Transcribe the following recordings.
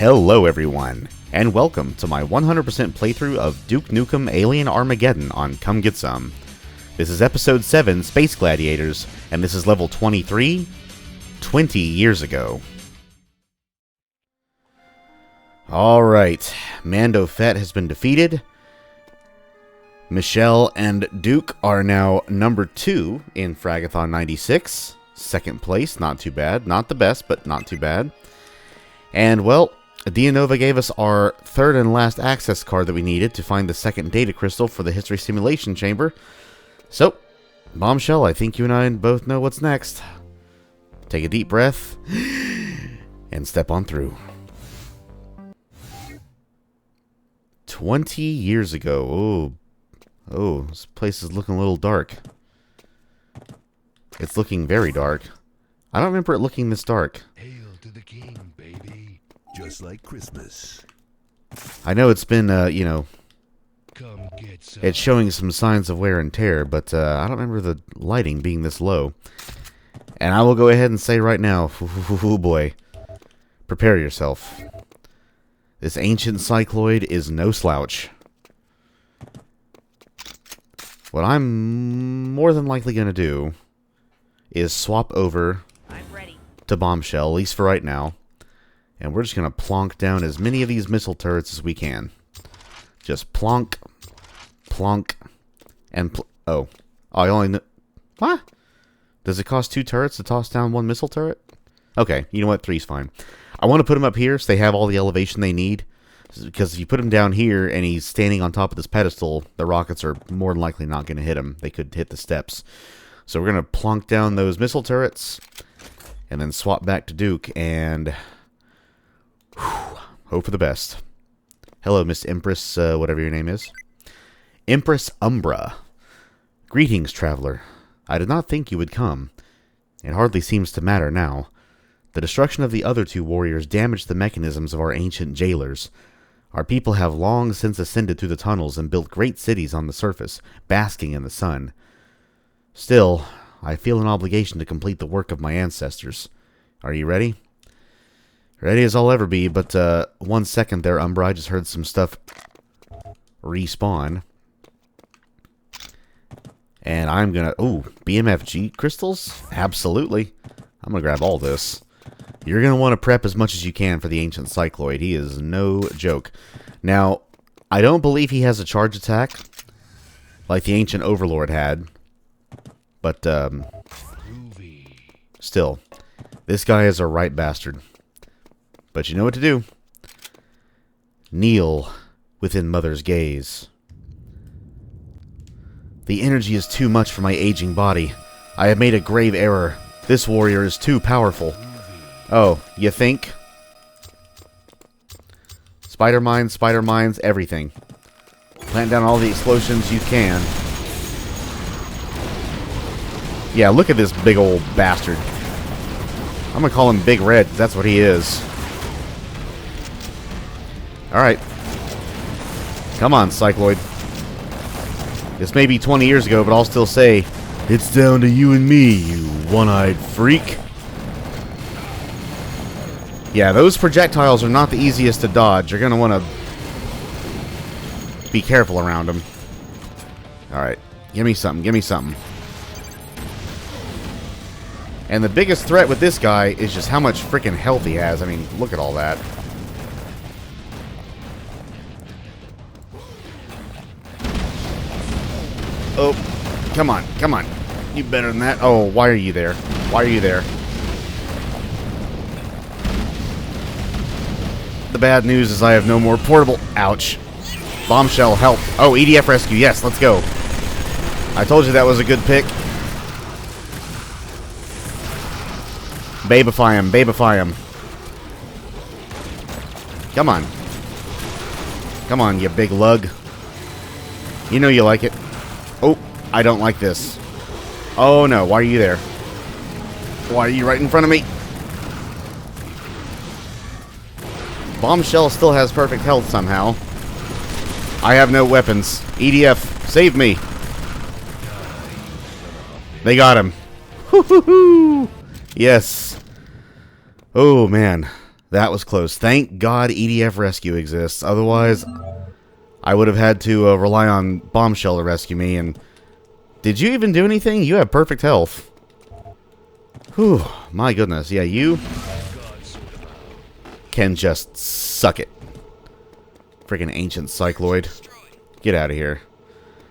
Hello everyone, and welcome to my 100% playthrough of Duke Nukem Alien Armageddon on Come Get Some. This is episode 7, Space Gladiators, and this is level 23, 20 years ago. Alright, Mando Fett has been defeated. Michelle and Duke are now number 2 in Fragathon 96. Second place, not too bad. Not the best, but not too bad. And, well, Deanova gave us our third and last access card that we needed to find the second data crystal for the history simulation chamber. So, Bombshell, I think you and I both know what's next. Take a deep breath and step on through. 20 years ago. Oh, this place is looking a little dark. It's looking very dark. I don't remember it looking this dark. Hail to the king, baby. Just like Christmas. I know it's been, you know, Come get some. it's showing some signs of wear and tear, but I don't remember the lighting being this low. And I will go ahead and say right now, oh boy, prepare yourself. This ancient Cycloid is no slouch. What I'm more than likely going to do is swap over to Bombshell, at least for right now. And we're just going to plonk down as many of these missile turrets as we can. Just plonk, plonk, and oh, I only what? Does it cost 2 turrets to toss down 1 missile turret? Okay, you know what? 3's fine. I want to put them up here so they have all the elevation they need. Because if you put him down here and he's standing on top of this pedestal, the rockets are more than likely not going to hit him. They could hit the steps. So we're going to plonk down those missile turrets and then swap back to Duke and hope for the best. Hello, Miss Empress, whatever your name is. Empress Umbra. Greetings, traveler. I did not think you would come. It hardly seems to matter now. The destruction of the other 2 warriors damaged the mechanisms of our ancient jailers. Our people have long since ascended through the tunnels and built great cities on the surface, basking in the sun. Still, I feel an obligation to complete the work of my ancestors. Are you ready? Ready as I'll ever be, but 1 second there, Umbra. I just heard some stuff respawn. And I'm gonna... Ooh, BMFG crystals? Absolutely. I'm gonna grab all this. You're going to want to prep as much as you can for the ancient Cycloid. He is no joke. Now, I don't believe he has a charge attack like the ancient Overlord had. But, still, this guy is a right bastard. But you know what to do. Kneel within Mother's gaze. The energy is too much for my aging body. I have made a grave error. This warrior is too powerful. Oh, you think? Spider mines, everything. Plant down all the explosions you can. Yeah, look at this big old bastard. I'm gonna call him Big Red, 'cause that's what he is. Alright. Come on, Cycloid. This may be 20 years ago, but I'll still say, it's down to you and me, you one-eyed freak. Yeah, those projectiles are not the easiest to dodge. You're going to want to be careful around them. Alright, give me something, give me something. And the biggest threat with this guy is just how much freaking health he has. I mean, look at all that. Oh, come on, come on. You better than that. Oh, why are you there? Why are you there? The bad news is I have no more portable... Ouch. Bombshell, help. Oh, EDF rescue. Yes, let's go. I told you that was a good pick. Babify him. Babify him. Come on. Come on, you big lug. You know you like it. Oh, I don't like this. Oh, no. Why are you there? Why are you right in front of me? Bombshell still has perfect health somehow. I have no weapons. EDF, save me. They got him. Hoo-hoo-hoo! Yes. Oh, man. That was close. Thank God EDF Rescue exists. Otherwise, I would have had to rely on Bombshell to rescue me. And did you even do anything? You have perfect health. Whew. My goodness. Yeah, you can just suck it. Freaking ancient Cycloid. Get out of here.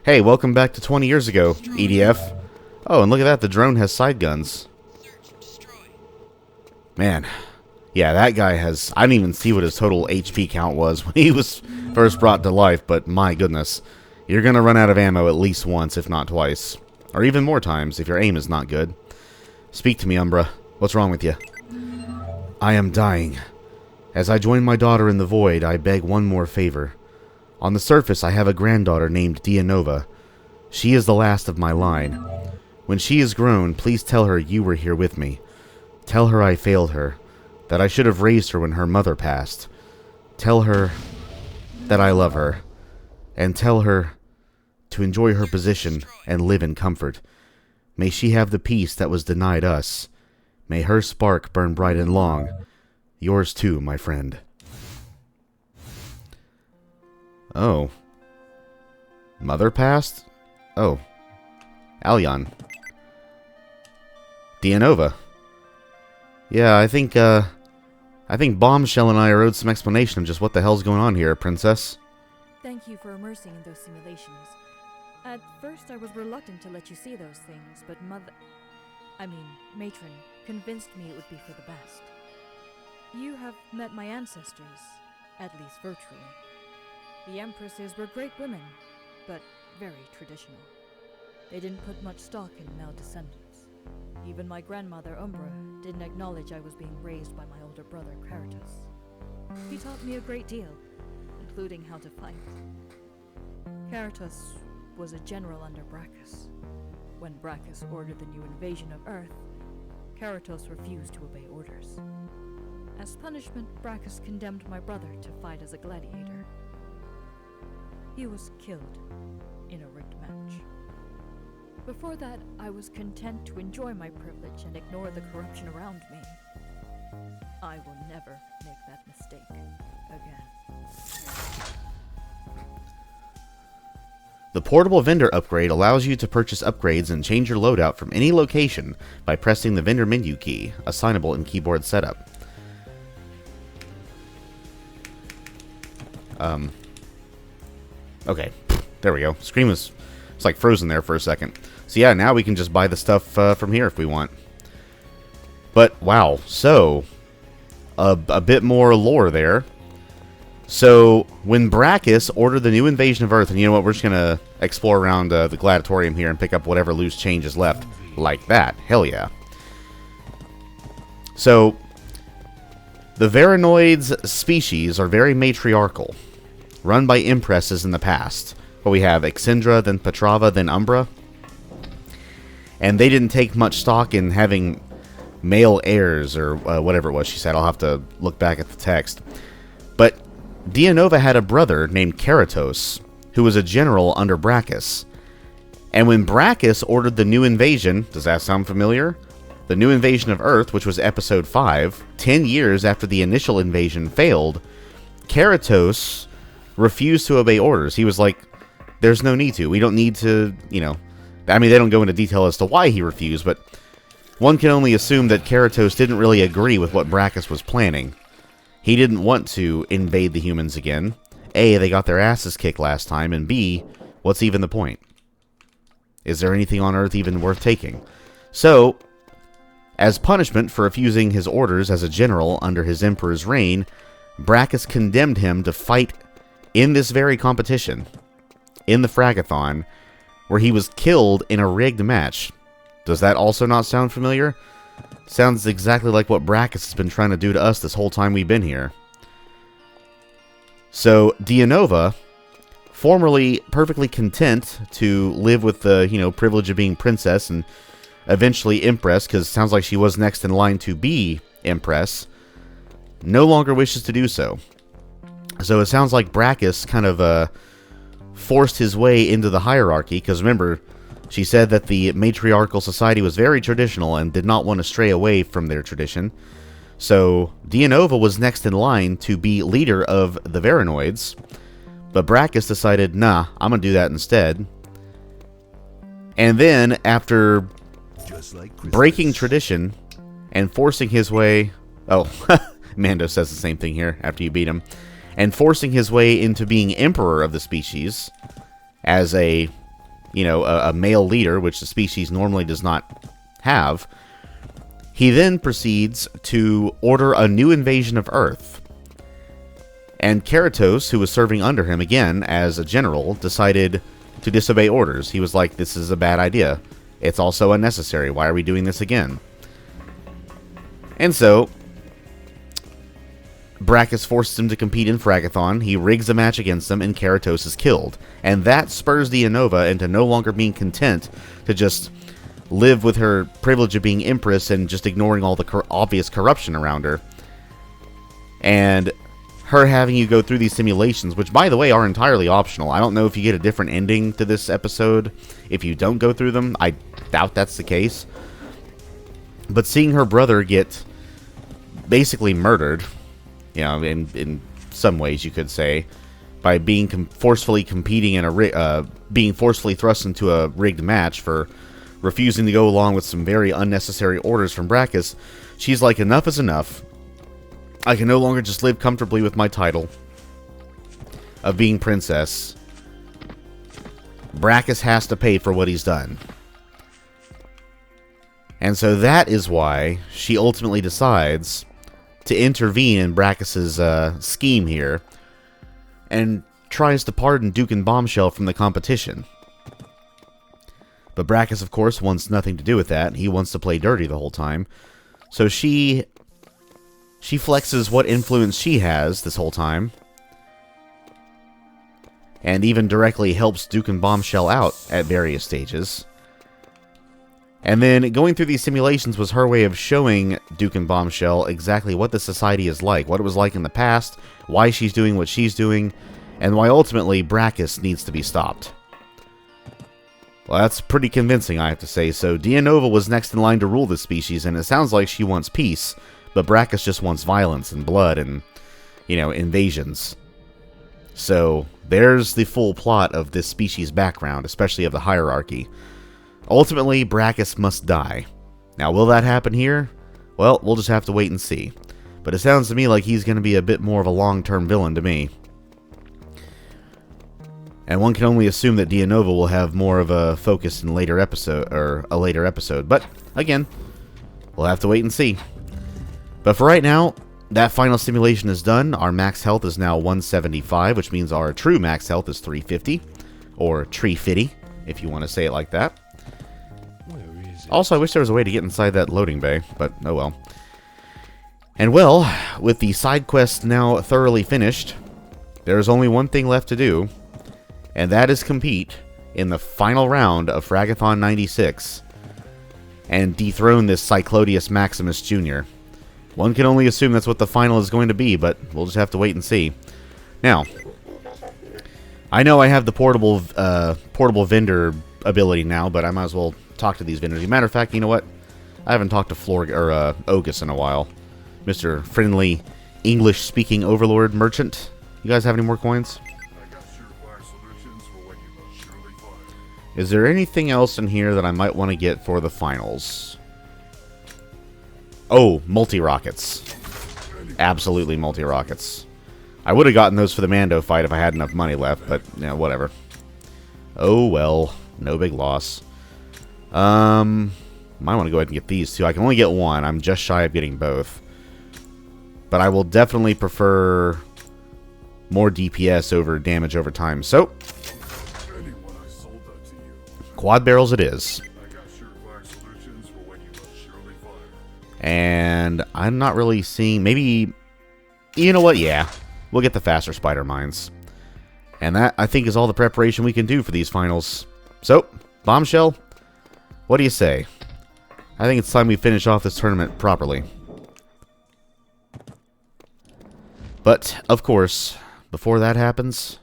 Hey, welcome back to 20 years ago, EDF. Oh, and look at that. The drone has side guns. Man. Yeah, that guy has... I didn't even see what his total HP count was when he was first brought to life, but my goodness. You're going to run out of ammo at least once, if not twice. Or even more times, if your aim is not good. Speak to me, Umbra. What's wrong with you? I am dying. As I join my daughter in the void, I beg one more favor. On the surface, I have a granddaughter named Deanova. She is the last of my line. When she is grown, please tell her you were here with me. Tell her I failed her. That I should have raised her when her mother passed. Tell her that I love her. And tell her to enjoy her position and live in comfort. May she have the peace that was denied us. May her spark burn bright and long. Yours too, my friend. Oh. Mother passed? Oh. Alyan. Deanova. Yeah, I think Bombshell and I are owed some explanation of just what the hell's going on here, Princess. Thank you for immersing in those simulations. At first I was reluctant to let you see those things, but Matron, convinced me it would be for the best. You have met my ancestors, at least virtually. The Empresses were great women, but very traditional. They didn't put much stock in male descendants. Even my grandmother, Umbra, didn't acknowledge I was being raised by my older brother, Karatos. He taught me a great deal, including how to fight. Karatos was a general under Brachus. When Brachus ordered the new invasion of Earth, Karatos refused to obey orders. As punishment, Brachus condemned my brother to fight as a gladiator. He was killed in a rigged match. Before that, I was content to enjoy my privilege and ignore the corruption around me. I will never make that mistake again. The portable vendor upgrade allows you to purchase upgrades and change your loadout from any location by pressing the vendor menu key, assignable in keyboard setup. Okay, there we go. Screen was... it's like frozen there for a second. So yeah, now we can just buy the stuff from here if we want. But, wow. So, a bit more lore there. So, when Brachus ordered the new invasion of Earth, and you know what, we're just going to explore around the gladiatorium here and pick up whatever loose change is left. Like that. Hell yeah. So, the Varanoids species are very matriarchal. Run by Empresses in the past. But we have Exindra, then Petrava, then Umbra. And they didn't take much stock in having male heirs, or whatever it was she said. I'll have to look back at the text. But Deanova had a brother named Karatos, who was a general under Brachus. And when Brachus ordered the new invasion, does that sound familiar? The new invasion of Earth, which was episode 5, 10 years after the initial invasion failed, Karatos refused to obey orders. He was like, there's no need to. We don't need to, you know... I mean, they don't go into detail as to why he refused, but one can only assume that Karatos didn't really agree with what Brachus was planning. He didn't want to invade the humans again. A, they got their asses kicked last time, and B, what's even the point? Is there anything on Earth even worth taking? So, as punishment for refusing his orders as a general under his emperor's reign, Brachus condemned him to fight in this very competition, in the Fragathon, where he was killed in a rigged match. Does that also not sound familiar? Sounds exactly like what Brachus has been trying to do to us this whole time we've been here. So, Deanova, formerly perfectly content to live with the, privilege of being princess and eventually Empress, because it sounds like she was next in line to be Empress, no longer wishes to do so. So it sounds like Brachus kind of forced his way into the hierarchy, because remember, she said that the matriarchal society was very traditional and did not want to stray away from their tradition. So Deanova was next in line to be leader of the Varanoids, but Brachus decided, nah, I'm going to do that instead. And then, after breaking tradition and forcing his way... Oh, Mando says the same thing here after you beat him. And forcing his way into being emperor of the species as a male leader, which the species normally does not have. He then proceeds to order a new invasion of Earth. And Keratos, who was serving under him again as a general, decided to disobey orders. He was like, this is a bad idea. It's also unnecessary. Why are we doing this again? And so, Brachus forces him to compete in Fragathon. He rigs a match against him, and Keratos is killed. And that spurs Deanova into no longer being content to just live with her privilege of being Empress and just ignoring all the obvious corruption around her. And her having you go through these simulations, which, by the way, are entirely optional. I don't know if you get a different ending to this episode if you don't go through them. I doubt that's the case. But seeing her brother get basically murdered, in some ways you could say, by being forcefully competing in being forcefully thrust into a rigged match for refusing to go along with some very unnecessary orders from Brachus, she's like, enough is enough. I can no longer just live comfortably with my title of being princess. Brachus has to pay for what he's done. And so that is why she ultimately decides to intervene in Brachus's scheme here and tries to pardon Duke and Bombshell from the competition. But Brachus, of course, wants nothing to do with that. He wants to play dirty the whole time. So she flexes what influence she has this whole time, and even directly helps Duke and Bombshell out at various stages. And then going through these simulations was her way of showing Duke and Bombshell exactly what the society is like, what it was like in the past, why she's doing what she's doing, and why ultimately Brachus needs to be stopped. Well, that's pretty convincing, I have to say. So Deanova was next in line to rule this species, and it sounds like she wants peace, but Brachus just wants violence and blood and, invasions. So there's the full plot of this species' background, especially of the hierarchy. Ultimately, Brachus must die. Now, will that happen here? Well, we'll just have to wait and see. But it sounds to me like he's going to be a bit more of a long-term villain to me. And one can only assume that Deanova will have more of a focus in a later episode. But, again, we'll have to wait and see. But for right now, that final simulation is done. Our max health is now 175, which means our true max health is 350. Or tree fitty, if you want to say it like that. Also, I wish there was a way to get inside that loading bay, but oh well. And well, with the side quest now thoroughly finished, there's only one thing left to do, and that is compete in the final round of Fragathon 96 and dethrone this Cyclodius Maximus Jr. One can only assume that's what the final is going to be, but we'll just have to wait and see. Now, I know I have the portable vendor ability now, but I might as well talk to these vendors. As a matter of fact, you know what? I haven't talked to Ogus in a while. Mr. Friendly English-speaking overlord merchant. You guys have any more coins? Is there anything else in here that I might want to get for the finals? Oh, multi-rockets. Absolutely multi-rockets. I would have gotten those for the Mando fight if I had enough money left, but, whatever. Oh, well. No big loss. Might want to go ahead and get these two. I can only get one. I'm just shy of getting both. But I will definitely prefer more DPS over damage over time. So, quad barrels it is. And I'm not really seeing... Maybe... You know what? Yeah. We'll get the faster spider mines. And that, I think, is all the preparation we can do for these finals. So, Bombshell, what do you say? I think it's time we finish off this tournament properly. But, of course, before that happens,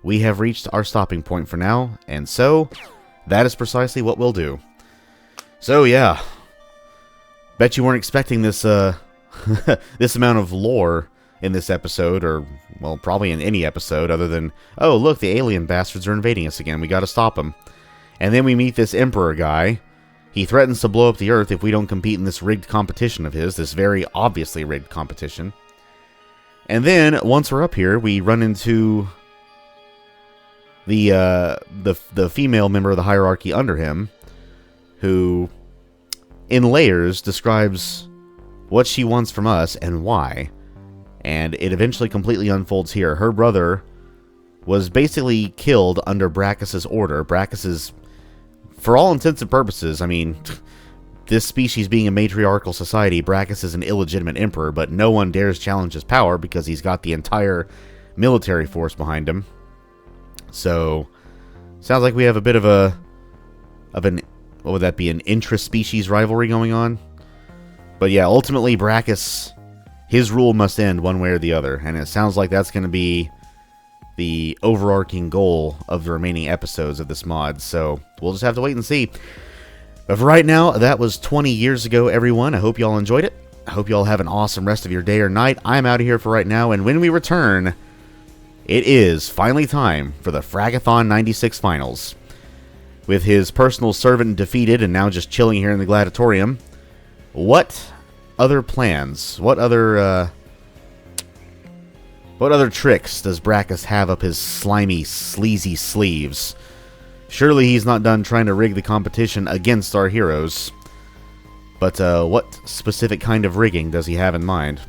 we have reached our stopping point for now. And so, that is precisely what we'll do. So, yeah. Bet you weren't expecting this this amount of lore in this episode, or, well, probably in any episode, other than, oh, look, the alien bastards are invading us again. We gotta stop them. And then we meet this Emperor guy. He threatens to blow up the Earth if we don't compete in this rigged competition of his, this very obviously rigged competition. And then, once we're up here, we run into the female member of the hierarchy under him, who, in layers, describes what she wants from us and why. And it eventually completely unfolds here. Her brother was basically killed under Brachus's order. Brachus is, for all intents and purposes, I mean, this species being a matriarchal society, Brachus is an illegitimate emperor, but no one dares challenge his power because he's got the entire military force behind him. So, sounds like we have a bit of an, what would that be, an intra-species rivalry going on? But yeah, ultimately, Brachus, his rule must end one way or the other, and it sounds like that's going to be the overarching goal of the remaining episodes of this mod, so we'll just have to wait and see. But for right now, that was 20 years ago, everyone. I hope y'all enjoyed it. I hope y'all have an awesome rest of your day or night. I'm out of here for right now, and when we return, it is finally time for the Fragathon 96 finals. With his personal servant defeated and now just chilling here in the gladiatorium, what other plans, what other tricks does Brachus have up his slimy, sleazy sleeves? Surely he's not done trying to rig the competition against our heroes. But what specific kind of rigging does he have in mind?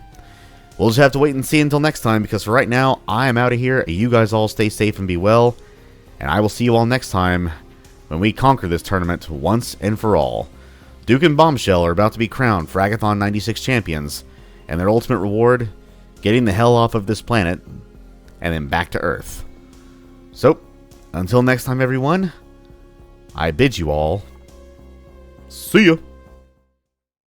We'll just have to wait and see until next time, because for right now, I am out of here. You guys all stay safe and be well, and I will see you all next time when we conquer this tournament once and for all. Duke and Bombshell are about to be crowned Fragathon 96 champions, and their ultimate reward, getting the hell off of this planet, and then back to Earth. So, until next time everyone, I bid you all, see ya!